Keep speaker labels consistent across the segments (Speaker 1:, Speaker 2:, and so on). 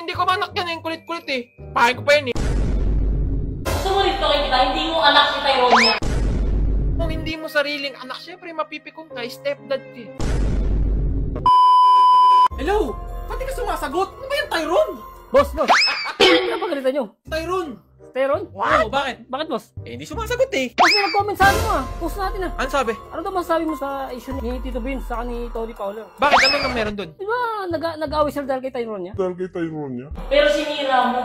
Speaker 1: hindi ko manak yan, yung kulit-kulit eh. Pahay ko pa yan eh.
Speaker 2: Gusto mo rito kita, hindi mo anak si Tyronia.
Speaker 1: Kung hindi mo sariling anak, syempre mapipikon ka, stepdad ka. Hello? Ba't di ka sumasagot? Ano ba yan, Tyrone?
Speaker 3: Boss! Ano ba galitan nyo?
Speaker 1: Tyrone!
Speaker 3: Tyron?
Speaker 1: Wow, bakit?
Speaker 3: Bakit, boss?
Speaker 1: Eh, hindi sumasagot eh.
Speaker 3: Boss, may nag-comment sa ano post natin
Speaker 1: Ano sabi?
Speaker 3: Ano daw masasabi mo sa issue ni Tito Vince sa ni Tony Fowler?
Speaker 1: Bakit? Ano nang meron dun?
Speaker 3: Di ba nag-away sila dahil kay Tyronia?
Speaker 2: Pero sinira mo.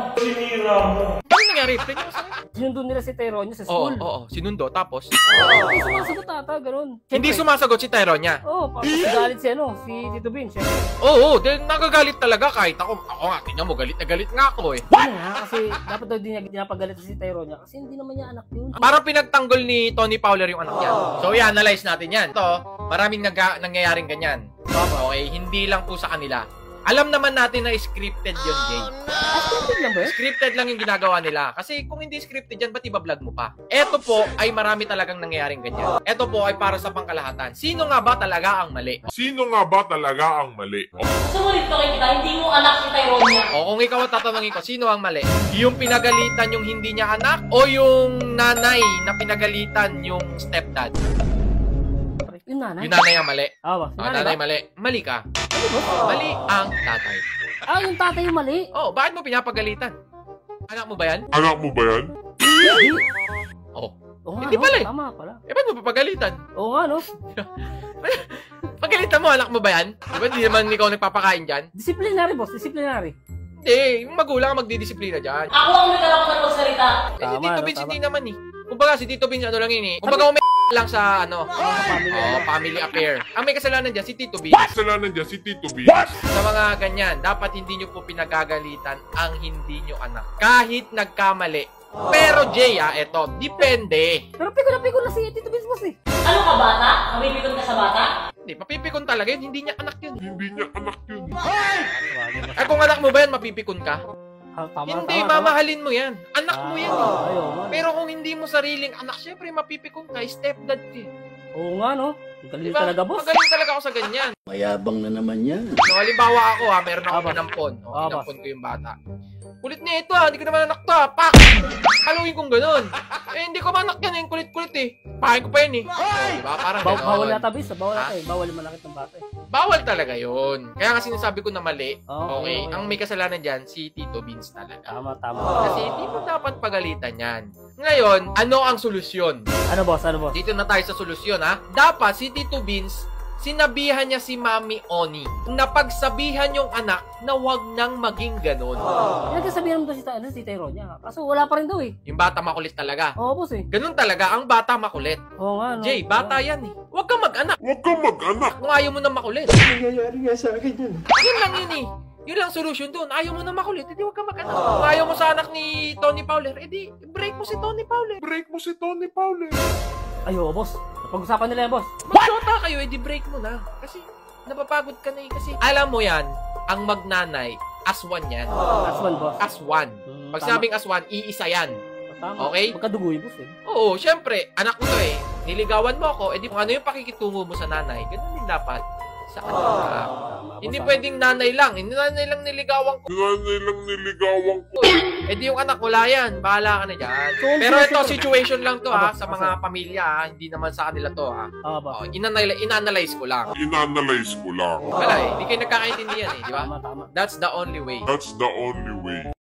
Speaker 1: Ano nangyari? Play nyo sa akin.
Speaker 3: Sinundo nila si Tyronia sa
Speaker 1: Oo,
Speaker 3: school.
Speaker 1: oo, sinundo. Tapos?
Speaker 3: Hindi sumasagot ata, ganun.
Speaker 1: Hindi sumasagot si Tyronia.
Speaker 3: Oo, galit si si Tito Vince.
Speaker 1: Oo, dahil nagagalit talaga kahit ako. Ako nga, tingnan mo, galit na galit nga ako eh.
Speaker 3: Ano nga, kasi dapat daw din niya pinapagalit si Tyronia kasi hindi naman niya anak yun.
Speaker 1: Parang pinagtanggol ni Tony Fowler yung anak niya. So, i-analyze natin yan. Ito, maraming nangyayaring ganyan. Okay, hindi lang po sa kanila. Alam naman natin na scripted yun, Jay.
Speaker 3: Scripted lang ba yun?
Speaker 1: Scripted lang yung ginagawa nila. Kasi kung hindi scripted yan, ba't iba-vlog mo pa? Ito po ay marami talagang nangyayaring ganyan. Ito po ay para sa pangkalahatan. Sino nga ba talaga ang mali?
Speaker 4: Sino nga ba talaga ang mali?
Speaker 2: Gusto mo rito kita, hindi mo anak si Tyronia.
Speaker 1: O kung ikaw ang tatanungin ko, sino ang mali? Yung pinagalitan yung hindi niya anak o yung nanay na pinagalitan yung stepdad?
Speaker 3: Yung nanay?
Speaker 1: Yung nanay ang mali.
Speaker 3: Ah,
Speaker 1: Nanay mali. Mali ka.
Speaker 3: Ano ba?
Speaker 1: Mali ang tatay.
Speaker 3: Yung tatay yung mali.
Speaker 1: Oh, bakit mo pinapagalitan? Anak mo ba yan?
Speaker 4: Anak mo ba yan?
Speaker 1: Oh.
Speaker 3: Oo nga,
Speaker 1: Hindi
Speaker 3: no?
Speaker 1: pala eh.
Speaker 3: Tama pala.
Speaker 1: Eh, ba't mo papagalitan?
Speaker 3: Oo nga, no?
Speaker 1: Pagalitan mo, anak mo ba yan? Diba, hindi naman ikaw nagpapakain dyan?
Speaker 3: Disciplinary, boss. Disciplinary.
Speaker 1: Hindi, yung magulang ang magdidisiplina dyan.
Speaker 2: Ako ang may karapatan magsalita.
Speaker 1: Eh, si
Speaker 3: Tama,
Speaker 1: Tito
Speaker 3: no?
Speaker 1: Vince
Speaker 3: Tama.
Speaker 1: hindi naman eh. Kumbaga, si Tito Vince ano lang yun eh. Kumbaga, may lang sa ano, family affair. Ang may kasalanan dyan, si Tito Vince.
Speaker 4: Kasalanan dyan si Tito B.
Speaker 1: Sa mga ganyan, dapat hindi nyo po pinagagalitan ang hindi nyo anak. Kahit nagkamali. Pero Jay, eto, depende.
Speaker 3: Pero piko na si Tito Vince, boss eh.
Speaker 2: Ano ka bata? Mabibigod ka sa bata?
Speaker 1: Hindi, mapipikon talaga yun. Hindi niya anak yun.
Speaker 4: Hindi niya anak yun.
Speaker 1: Eh, kung anak mo ba yan, mapipikon ka?
Speaker 3: Tama,
Speaker 1: Hindi,
Speaker 3: tama.
Speaker 1: mamahalin mo yan. Anak mo yan.
Speaker 3: Ayaw nga.
Speaker 1: Pero kung hindi mo sariling anak, syempre mapipikon ka, stepdad ka.
Speaker 3: Oo nga, no? Ang galing
Speaker 1: Diba?
Speaker 3: talaga, boss.
Speaker 1: Magaling talaga ako sa ganyan.
Speaker 5: Mayabang na naman yan.
Speaker 1: No, halimbawa ako meron ako
Speaker 3: Aba.
Speaker 1: pinampon.
Speaker 3: Aba.
Speaker 1: Pinampon ko yung bata. Kulit na ito hindi ko naman anak to Pak! Haluin kong ganun. Eh, hindi ko manak yan yung kulit-kulit eh. Pahay ko pa yan eh. Diba? Parang
Speaker 3: Bawal
Speaker 1: ganon.
Speaker 3: yata, bis. Bawal yata eh. Bawal yung malakit ng bata eh.
Speaker 1: Bawal talaga yun. Kaya nga sinasabi ko na mali.
Speaker 3: Oo,
Speaker 1: Okay.
Speaker 3: oo, oo.
Speaker 1: Ang may kasalanan dyan, si Tito Vince talaga.
Speaker 3: Tama.
Speaker 1: Kasi hindi mo dapat pagalitan yan. Ngayon, ano ang solusyon?
Speaker 3: Ano, boss? Ano, boss?
Speaker 1: Dito na tayo sa solusyon ha. Dapat si Tito Vince, sinabihan niya si Mami Oni na pagsabihan yung anak na wag nang maging ganun.
Speaker 3: Nagkasabihan mo daw si Tyronia. Kaso wala pa rin daw eh.
Speaker 1: Yung bata makulit talaga.
Speaker 3: Oo, boss eh.
Speaker 1: Ganun talaga, ang bata makulit.
Speaker 3: Oo nga, no?
Speaker 1: Jay, bata yan eh. Huwag kang mag-anak
Speaker 4: Huwag kang mag-anak.
Speaker 1: kung ayaw mo na makulit.
Speaker 5: Nangyayari nga sa akin yun.
Speaker 1: Yun lang yun eh. Yun lang solusyon doon. Ayaw mo na makulit, edi huwag kang mag-anak. Kung ayaw mo sa anak ni Tony Fowler, edi break mo si Tony Fowler.
Speaker 4: Break mo si Tony Fowler.
Speaker 3: Ayo, boss. Napag-usapan nila yan, boss.
Speaker 1: Magsota kayo, edi break mo na. Kasi napapagod ka na eh. Kasi alam mo yan, ang magnanay, aswan yan.
Speaker 3: As one, boss.
Speaker 1: Aswan. Pag sinabing aswan, iisa yan.
Speaker 3: Tama.
Speaker 1: Okay?
Speaker 3: Magkadugo yung boss eh.
Speaker 1: Oo, syempre, anak mo to eh. Niligawan mo ako, edi kung ano yung pakikitungo mo sa nanay, ganun din dapat sa anak.
Speaker 3: Tama,
Speaker 1: Hindi
Speaker 3: boss,
Speaker 1: pwedeng nanay lang. Hindi nanay lang niligawan ko.
Speaker 4: Nanay lang niligawan ko.
Speaker 1: Eh di yung anak, wala yan. Bahala ka na dyan.
Speaker 3: So,
Speaker 1: Pero ito,
Speaker 3: situation-
Speaker 1: situation lang to ha,
Speaker 3: Aba,
Speaker 1: sa mga pamilya ha. Hindi naman sa kanila to ha.
Speaker 3: Tama, boss.
Speaker 1: Oh, inanalyze ko lang.
Speaker 4: Inanalyze ko lang.
Speaker 1: Wala eh, hindi kayo nagkakaintindihan eh, di ba?
Speaker 3: Tama.
Speaker 1: That's the only way.
Speaker 4: That's the only way.